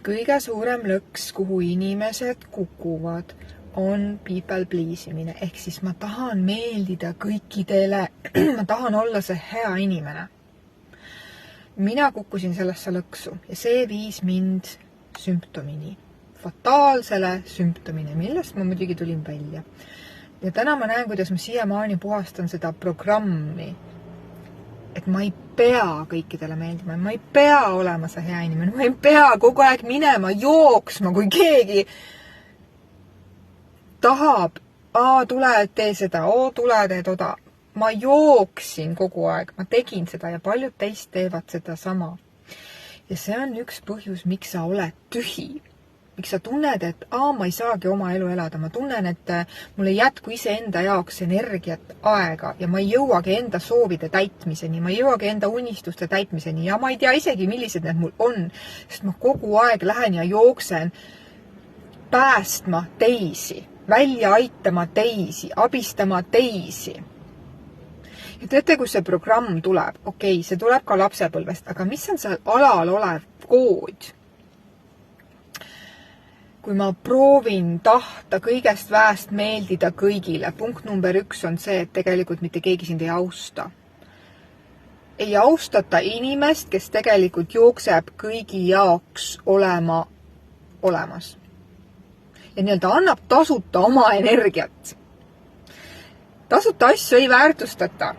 kõige suurem lõks, kuhu inimesed kukuvad, on people pleasimine. Ehk siis ma tahan meeldida kõikidele, ma tahan olla see hea inimene. Mina kukkusin sellesse lõksu ja see viis mind sümptomini, fataalsele sümptomini, millest ma muidugi tulin välja. Ja täna ma näen, kuidas ma siiamaani puhastan seda programmi, et ma ei pea kõikidele meeldima, ma ei pea olema see hea inimene, ma ei pea kogu aeg minema, jooksma, kui keegi tahab, tule, tee seda, tule, tee toda. Ma jooksin kogu aeg, ma tegin seda ja paljud teist teevad seda sama. Ja see on üks põhjus, miks sa oled tühi. Miks sa tunned, et ma ei saagi oma elu elada, ma tunnen, et mul ei jätku iseenda jaoks energiat, aega ja ma ei jõuagi enda soovide täitmiseni, ma ei jõuagi enda unistuste täitmiseni ja ma ei tea isegi, millised need mul on, sest ma kogu aeg lähen ja jooksen päästma teisi, välja aitama teisi, abistama teisi. Ja teate, kus see programm tuleb? Okei, see tuleb ka lapsepõlvest, aga mis on seal alal olev kood? Kui ma proovin tahta kõigest väest meeldida kõigile, punkt number 1 on see, et tegelikult mitte keegi sind ei austa. Ei austata inimest, kes tegelikult jookseb kõigi jaoks olema olemas. Ja nii-öelda annab tasuta oma energiat. Tasuta asju ei väärtustata.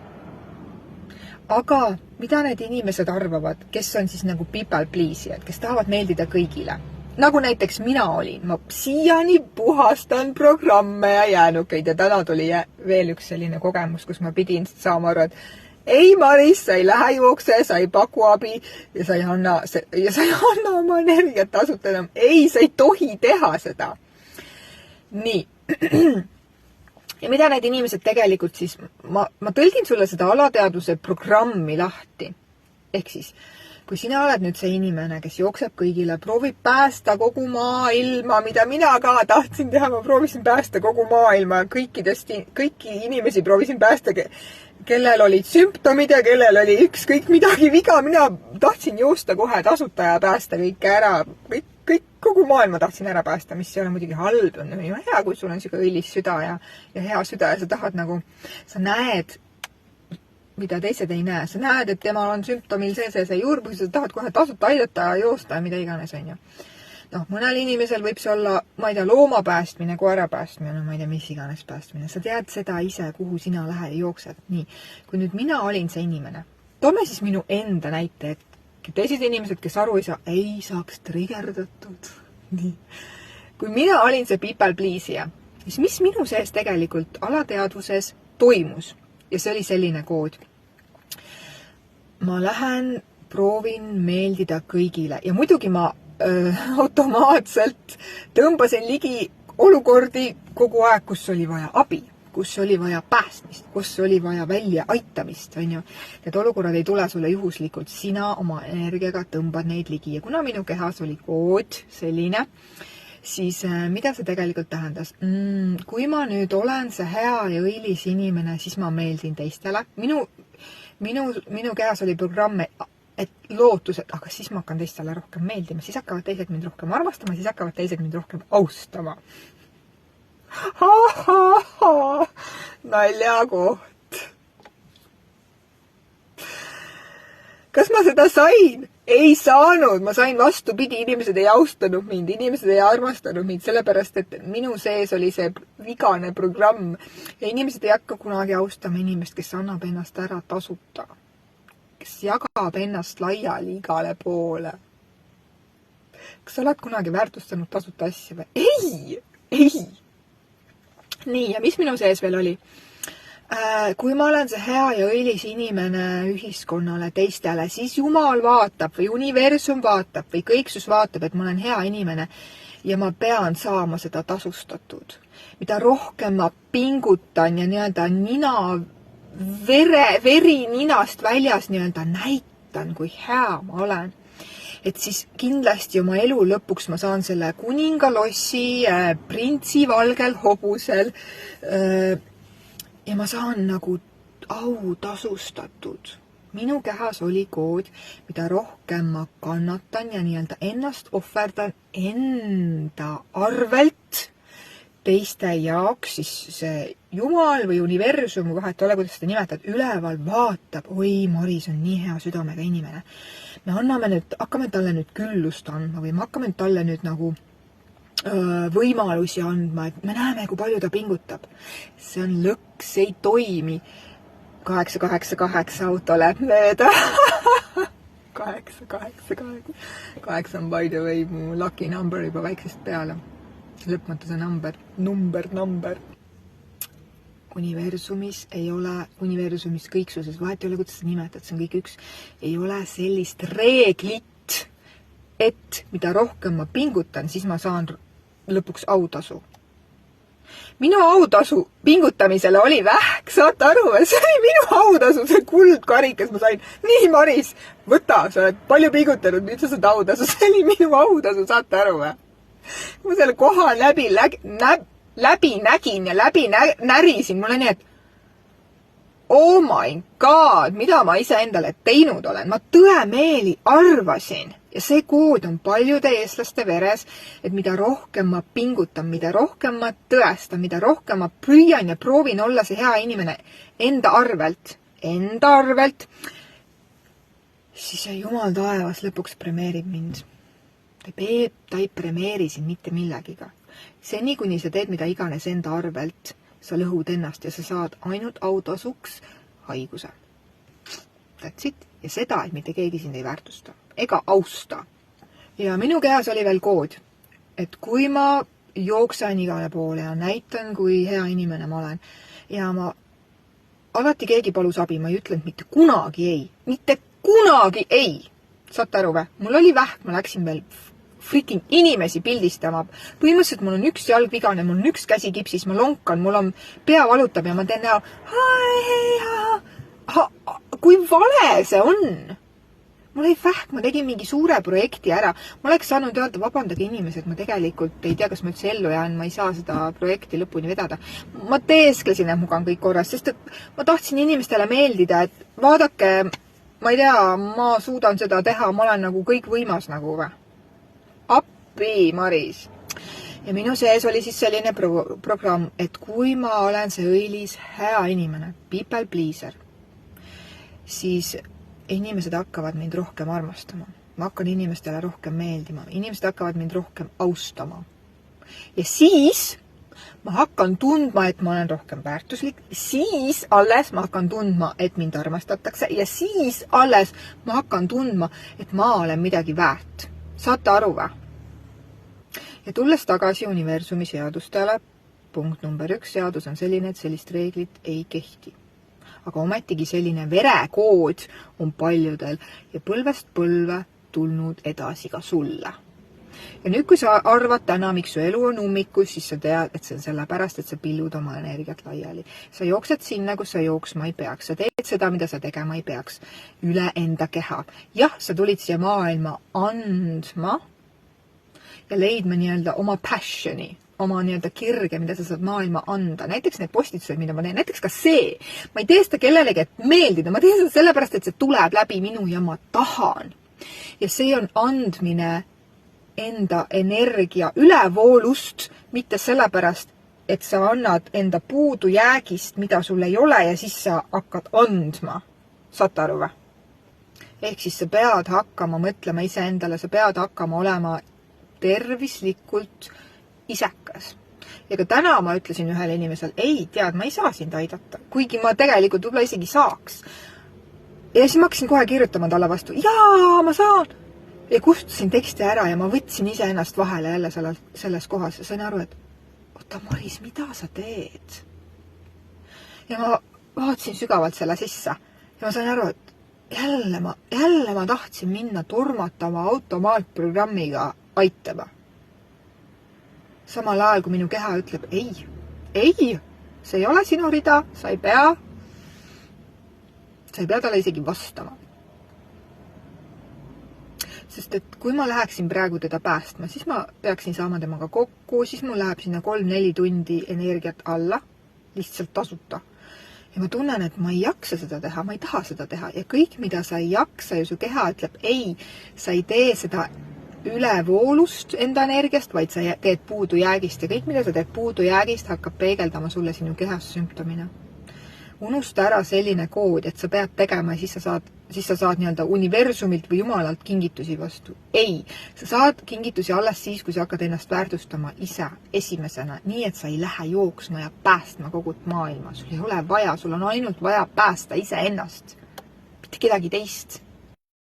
Aga mida need inimesed arvavad, kes on siis nagu people pleasijad, kes tahavad meeldida kõigile? Nagu näiteks mina olin, ma siiani puhastan programme ja jäänukeid ja täna tuli veel üks selline kogemus, kus ma pidin saama aru, et ei Maris, sa ei lähe jookse, sa ei paku abi ja sa ei anna oma energiat tasuta enam. Ei, sa ei tohi teha seda. Nii. Ja mida need inimesed tegelikult siis, ma tõlgin sulle seda alateadvuse programmi lahti. Ehk siis, kui sina oled nüüd see inimene, kes jookseb kõigile, proovib päästa kogu maailma, mida mina ka tahtsin teha, ma proovisin päästa kogu maailma, kõiki inimesi proovisin päästa, kellel olid sümptomid ja kellel oli ükskõik midagi viga, mina tahtsin joosta kohe tasuta ja päästa kõike ära, kogu maailma tahtsin ära päästa, mis ei ole muidugi halb, on ju hea, kui sul on siuke õilis süda ja hea süda ja sa tahad nagu, sa näed, mida teised ei näe. Sa näed, et temal on sümptomil see juurpõhjus, sa tahad kohe tasuta aidata ja joosta ja mida iganes on ju. Mõnel inimesel võib see olla, ma ei tea, looma päästmine, koera päästmine, ma ei tea, mis iganes päästmine. Sa tead seda ise, kuhu sina lähed ja jooksed. Nii, kui nüüd mina olin see inimene, toome siis minu enda näite, et teised inimesed, kes aru ei saaks triggerdatud. Nii. Kui mina olin see people pleasija, siis mis minu sees tegelikult alateadvuses toimus? Ja see oli selline kood. Ma lähen, proovin meeldida kõigile ja muidugi ma automaatselt tõmbasin ligi olukordi kogu aeg, kus oli vaja abi, kus oli vaja päästmist, kus oli vaja välja aitamist. Need olukorrad ei tule sulle juhuslikult, sina oma energiaga tõmbad neid ligi ja kuna minu kehas oli kood selline, siis mida see tegelikult tähendas? Kui ma nüüd olen see hea ja õilis inimene, siis ma meeldin teistele. Minu kehas oli programm, et lootus, et aga siis ma hakkan teistele rohkem meeldima, siis hakkavad teised mind rohkem armastama, siis hakkavad teised mind rohkem austama. Naljakoht. Kas ma seda sain? Ei saanud, ma sain vastupidi, inimesed ei austanud mind, inimesed ei armastanud mind, sellepärast, et minu sees oli see vigane programm ja inimesed ei hakka kunagi austama inimest, kes annab ennast ära tasuta, kes jagab ennast laiali igale poole. Kas sa oled kunagi väärtustanud tasuta asja või? Ei! Nii, ja mis minu sees veel oli? Kui ma olen see hea ja õilis inimene ühiskonnale, teistele, siis Jumal vaatab või universum vaatab või kõiksus vaatab, et ma olen hea inimene ja ma pean saama seda tasustatud. Mida rohkem ma pingutan ja nii-öelda veri ninast väljas nii-öelda näitan, kui hea ma olen, et siis kindlasti oma elu lõpuks ma saan selle kuningalossi, printsi valgel hobusel ja ma saan nagu au tasustatud. minu kehas oli kood, mida rohkem ma kannatan ja nii-öelda ennast ohverdan enda arvelt teiste jaoks, siis see Jumal või universum, vahet ole, kuidas seda nimetad, üleval vaatab, oi, Maris on nii hea südamega inimene. Me hakkame talle nüüd küllust andma või me hakkame talle nüüd nagu võimalusi andma, et me näeme, kui palju ta pingutab. See on lõks, ei toimi. 888 auto läheb mööda. 888. 8 on by the way mu lucky number juba väiksest peale. Lõpmatuse number. Universumis ei ole, universumis kõiksuses, vahet ei ole, kuidas sa nimetad, see on kõik üks, ei ole sellist reeglit, et mida rohkem ma pingutan, siis ma saan lõpuks autasu. Minu autasu pingutamisele oli vähk, saate aru, see oli minu autasu, see kuldkarikas ma sain. Nii, Maris, võta, sa oled palju pingutanud, nüüd sa saad autasu, see oli minu autasu, saate aru või? Ma selle koha läbi nägin ja läbi närisin, mulle nii, et oh my god, mida ma ise endale teinud olen. Ma tõemeeli arvasin ja see kood on paljude eestlaste veres, et mida rohkem ma pingutan, mida rohkem ma tõestan, mida rohkem ma püüan ja proovin olla see hea inimene enda arvelt, siis see Jumal taevas lõpuks premeerib mind. Ta ei premeeri siin mitte millegiga. Seni, kuni sa teed mida iganes enda arvelt, sa lõhud ennast ja sa saad ainult autasuks haiguse. That's it. Ja seda, et mitte keegi sind ei väärtusta ega austa. Ja minu kehas oli veel kood, et kui ma jooksen igale poole ja näitan, kui hea inimene ma olen ja ma alati keegi palus abi, ma ei ütlenud mitte kunagi ei. Saate aru või? Mul oli vähk, ma läksin veel freaking inimesi pildistama. Põhimõtteliselt mul on üks jalg vigane, mul on üks käsi kipsis, ma lonkan, mul on pea valutab ja ma teen näo. Kui vale see on? Mul oli vähk, ma tegin mingi suure projekti ära. Ma oleks saanud öelda, vabandage inimesed, ma tegelikult ei tea, kas ma üldse ellu jään, ma ei saa seda projekti lõpuni vedada. Ma teesklesin, et muga on kõik korras, sest et ma tahtsin inimestele meeldida, et vaadake, ma ei tea, ma suudan seda teha, ma olen nagu kõik võimas nagu või. Appi, Maris. Ja minu sees oli siis selline programm, et kui ma olen see õilis hea inimene, people pleaser, siis inimesed hakkavad mind rohkem armastama. Ma hakkan inimestele rohkem meeldima. Inimesed hakkavad mind rohkem austama. Ja siis ma hakkan tundma, et ma olen rohkem väärtuslik. Siis alles ma hakkan tundma, et mind armastatakse. Ja siis alles ma hakkan tundma, et ma olen midagi väärt. Saate aru või? Ja tulles tagasi universumi seadustele, punkt number 1 seadus on selline, et sellist reeglit ei kehti. Aga ometigi selline verekood on paljudel ja põlvest põlve tulnud edasi ka sulle. Ja nüüd, kui sa arvad täna, miks su elu on ummikus, siis sa tead, et see on sellepärast, et sa pillud oma energiat laiali. Sa jooksed sinna, kus sa jooksma ei peaks. Sa teed seda, mida sa tegema ei peaks. Üle enda keha. Jah, sa tulid siia maailma andma ja leidma nii-öelda oma passioni, oma nii-öelda kirge, mida sa saad maailma anda. Näiteks need postitused, mida ma teen. Näiteks ka see. Ma ei tee seda kellelegi, et meeldida. Ma teen seda sellepärast, et see tuleb läbi minu ja ma tahan. Ja see on andmine enda energia ülevoolust, mitte sellepärast, et sa annad enda puudujäägist, mida sul ei ole ja siis sa hakkad andma. Saate aru või? Ehk siis sa pead hakkama mõtlema iseendale, sa pead hakkama olema tervislikult isekas. Ja ka täna ma ütlesin ühele inimesel, ei tead, ma ei saa sind aidata, kuigi ma tegelikult võib-olla isegi saaks. Ja siis ma hakkasin kohe kirjutama talle vastu, jaa, ma saan. Ja kustutasin teksti ära ja ma võtsin ise ennast vahele jälle selles kohas ja sain aru, et oota, Maris, mida sa teed? Ja ma vaatasin sügavalt selle sisse ja ma sain aru, et jälle ma tahtsin minna tormatama automaatprogrammiga aitama. Samal ajal, kui minu keha ütleb, ei, see ei ole sinu rida, sa ei pea talle isegi vastama. Sest et kui ma läheksin praegu teda päästma, siis ma peaksin saama temaga kokku, siis mul läheb sinna 3-4 tundi energiat alla, lihtsalt tasuta. ja ma tunnen, et ma ei jaksa seda teha, ma ei taha seda teha ja kõik, mida sa ei jaksa ja su keha ütleb ei, sa ei tee seda ülevoolust enda energiast, vaid sa teed puudujäägist ja kõik, mida sa teed puudujäägist, hakkab peegeldama sulle sinu kehas sümptomina. Unusta ära selline kood, et sa pead tegema ja siis sa saad nii-öelda universumilt või jumalalt kingitusi vastu. Ei, sa saad kingitusi alles siis, kui sa hakkad ennast väärtustama ise esimesena, nii et sa ei lähe jooksma ja päästma kogu maailma. Sul ei ole vaja, sul on ainult vaja päästa ise ennast, mitte kedagi teist.